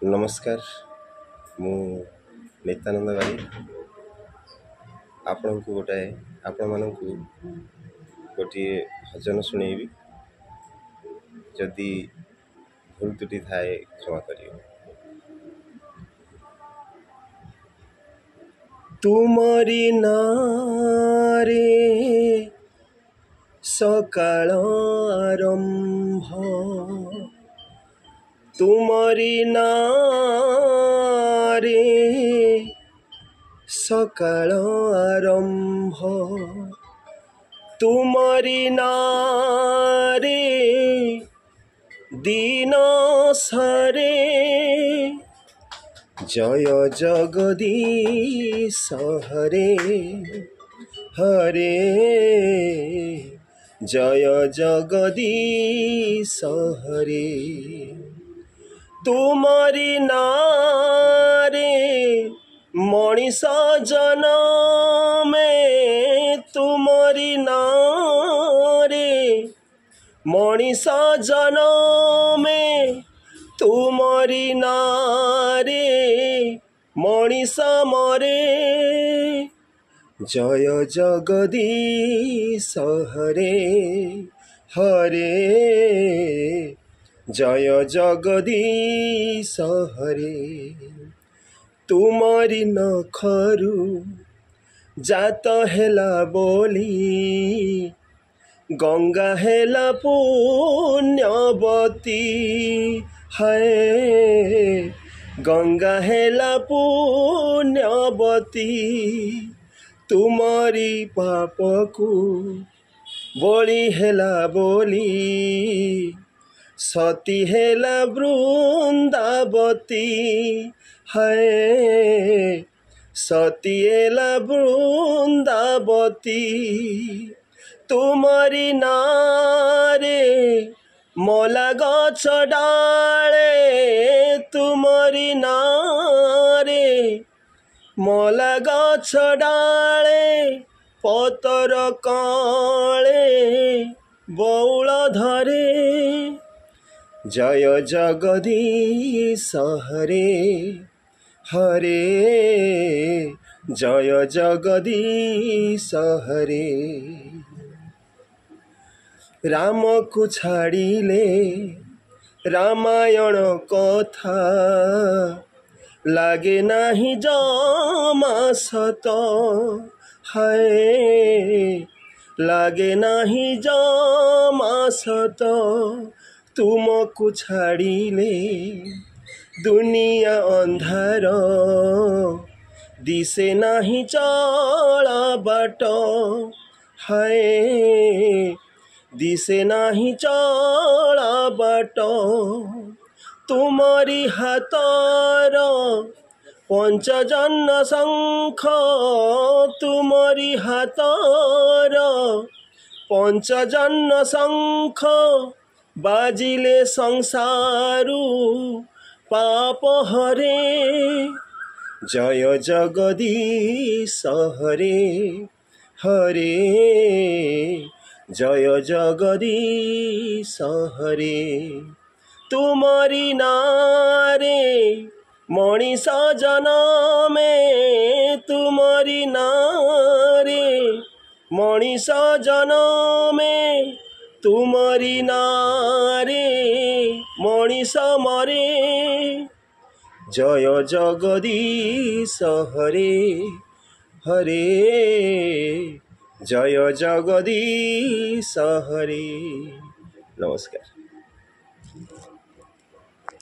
नमस्कार मु नित्यानंद गाई आपण मानू गोटे भजन शुणेबी जदि भूल त्रुटि थाए क्षमा करियो। तुमरी नारे सकाळ आरंभ, तुमरी नारे सकाळ आरंभ, तुमरी नारे दिन सारे जय जगदीश हरे हरे, जय जगदीश हरे। तुमरी नारे मनीष जनमे, तुमरी नारे मनीष जनमे, तुमरी नारे मनीष मरे जय जगदीश हरे हरे, जय जगदीश हरे। तुमरी नखरु जात हेला बोली, गंगा हेला पुण्यवती है, गंगा हेला पुण्यवती। तुमरी पाप को बलि हेला बोली, सती हेला वृंदावती है, सती हेला वृंदावती। तुमरी नारे मला गछ डाले, तुमरी नारे मला गछ डाले, पतर काले बौल धरे जय जगदीश हरे हरे, जय जगदीश हरे। राम को छाड़िले रामायण कथा, लागे नाही जमा सत है, लागे नाही जमा सत। तुमको छाड़िले दुनिया अंधार, दिसे नाही चला बाट है, दिसे नाही चला बाट। तुमरी हातर पंचजन्य शंख, तुमरी हातर पंचजन्य शंख, बाजिले संसारु पाप हरे जय जगदीश हरे हरे, जय जगदीश हरे। तुमरी नारे मनीष जनमे, तुमरी नारे मनीष जनमे, तुमरी नारे मनीष मरे जय जगदीश हरे हरे, जय जगदीश हरे। नमस्कार।